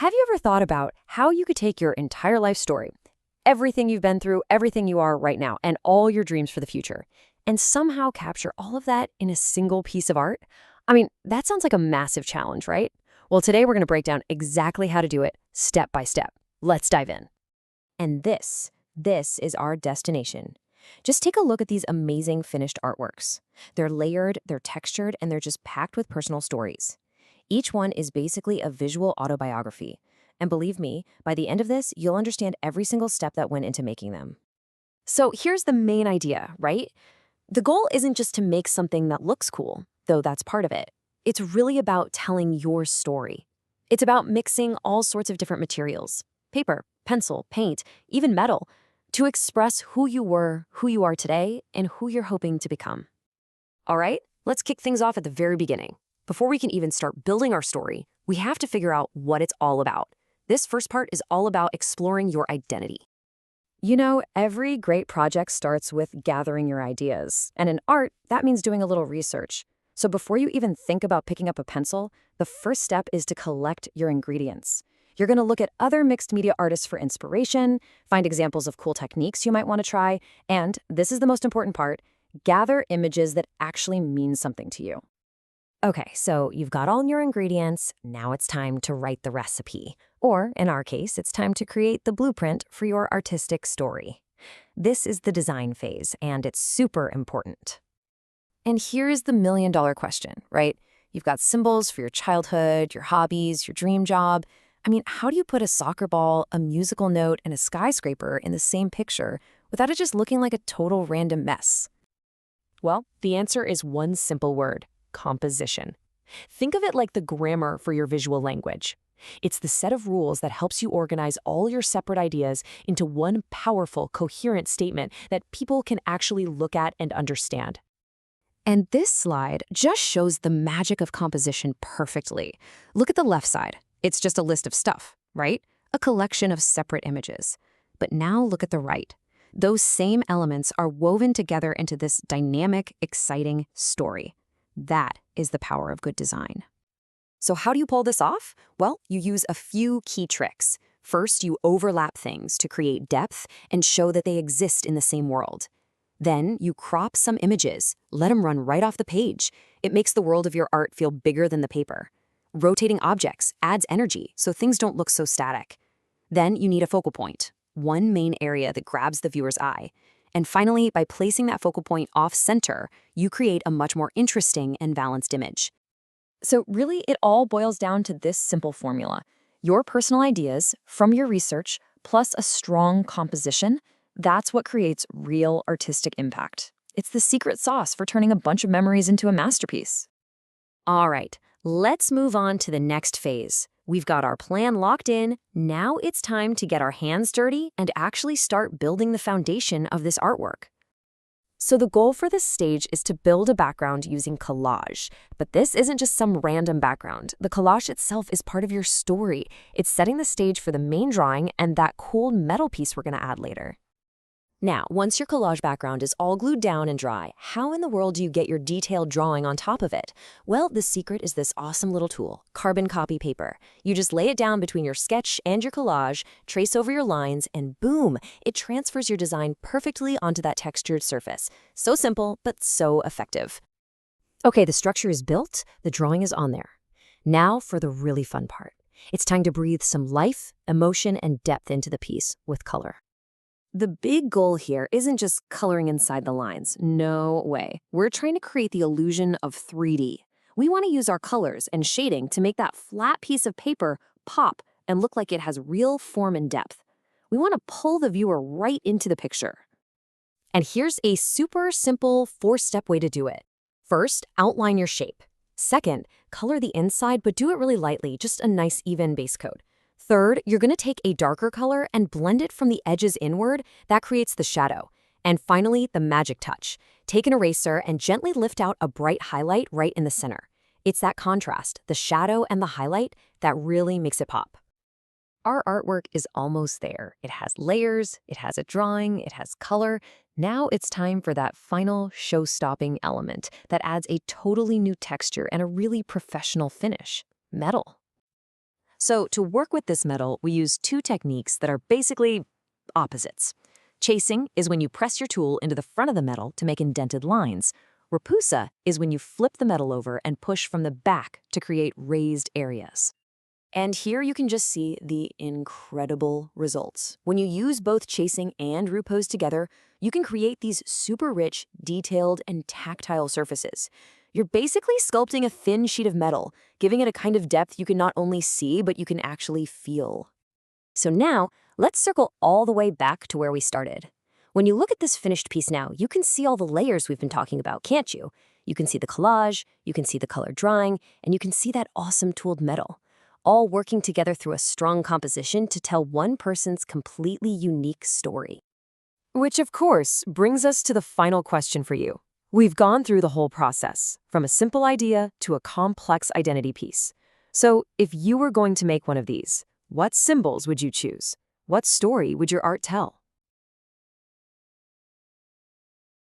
Have you ever thought about how you could take your entire life story, everything you've been through, everything you are right now, and all your dreams for the future, and somehow capture all of that in a single piece of art? I mean, that sounds like a massive challenge, right? Well, today we're going to break down exactly how to do it step by step. Let's dive in. And this is our destination. Just take a look at these amazing finished artworks. They're layered, they're textured, and they're just packed with personal stories. Each one is basically a visual autobiography. And believe me, by the end of this, you'll understand every single step that went into making them. So here's the main idea, right? The goal isn't just to make something that looks cool, though that's part of it. It's really about telling your story. It's about mixing all sorts of different materials, paper, pencil, paint, even metal, to express who you were, who you are today, and who you're hoping to become. All right, let's kick things off at the very beginning. Before we can even start building our story, we have to figure out what it's all about. This first part is all about exploring your identity. You know, every great project starts with gathering your ideas. And in art, that means doing a little research. So before you even think about picking up a pencil, the first step is to collect your ingredients. You're going to look at other mixed media artists for inspiration, find examples of cool techniques you might want to try, and, this is the most important part, gather images that actually mean something to you. Okay, so you've got all your ingredients, now it's time to write the recipe. Or, in our case, it's time to create the blueprint for your artistic story. This is the design phase, and it's super important. And here is the million-dollar question, right? You've got symbols for your childhood, your hobbies, your dream job. I mean, how do you put a soccer ball, a musical note, and a skyscraper in the same picture without it just looking like a total random mess? Well, the answer is one simple word: composition. Think of it like the grammar for your visual language. It's the set of rules that helps you organize all your separate ideas into one powerful, coherent statement that people can actually look at and understand. And this slide just shows the magic of composition perfectly. Look at the left side. It's just a list of stuff, right? A collection of separate images. But now look at the right. Those same elements are woven together into this dynamic, exciting story. That is the power of good design. So how do you pull this off? Well, you use a few key tricks. First, you overlap things to create depth and show that they exist in the same world. Then, you crop some images, let them run right off the page. It makes the world of your art feel bigger than the paper. Rotating objects adds energy, so things don't look so static. Then you need a focal point, one main area that grabs the viewer's eye. And finally, by placing that focal point off-center, you create a much more interesting and balanced image. So really, it all boils down to this simple formula. Your personal ideas from your research plus a strong composition, that's what creates real artistic impact. It's the secret sauce for turning a bunch of memories into a masterpiece. All right, let's move on to the next phase. We've got our plan locked in. Now it's time to get our hands dirty and actually start building the foundation of this artwork. So the goal for this stage is to build a background using collage. But this isn't just some random background. The collage itself is part of your story. It's setting the stage for the main drawing and that cool metal piece we're going to add later. Now, once your collage background is all glued down and dry, how in the world do you get your detailed drawing on top of it? Well, the secret is this awesome little tool, carbon copy paper. You just lay it down between your sketch and your collage, trace over your lines, and boom, it transfers your design perfectly onto that textured surface. So simple, but so effective. Okay, the structure is built, the drawing is on there. Now for the really fun part. It's time to breathe some life, emotion, and depth into the piece with color. The big goal here isn't just coloring inside the lines. No way. We're trying to create the illusion of 3D. We want to use our colors and shading to make that flat piece of paper pop and look like it has real form and depth. We want to pull the viewer right into the picture. And here's a super simple 4-step way to do it. First, outline your shape. Second, color the inside, but do it really lightly, just a nice even base coat. Third, you're going to take a darker color and blend it from the edges inward. That creates the shadow. And finally, the magic touch. Take an eraser and gently lift out a bright highlight right in the center. It's that contrast, the shadow and the highlight, that really makes it pop. Our artwork is almost there. It has layers, it has a drawing, it has color. Now it's time for that final show-stopping element that adds a totally new texture and a really professional finish: metal. So to work with this metal, we use two techniques that are basically opposites. Chasing is when you press your tool into the front of the metal to make indented lines. Rapusa is when you flip the metal over and push from the back to create raised areas. And here you can just see the incredible results. When you use both chasing and repose together, you can create these super rich, detailed, and tactile surfaces. You're basically sculpting a thin sheet of metal, giving it a kind of depth you can not only see, but you can actually feel. So now, let's circle all the way back to where we started. When you look at this finished piece now, you can see all the layers we've been talking about, can't you? You can see the collage, you can see the color drying, and you can see that awesome tooled metal, all working together through a strong composition to tell one person's completely unique story. Which, of course, brings us to the final question for you. We've gone through the whole process, from a simple idea to a complex identity piece. So, if you were going to make one of these, what symbols would you choose? What story would your art tell?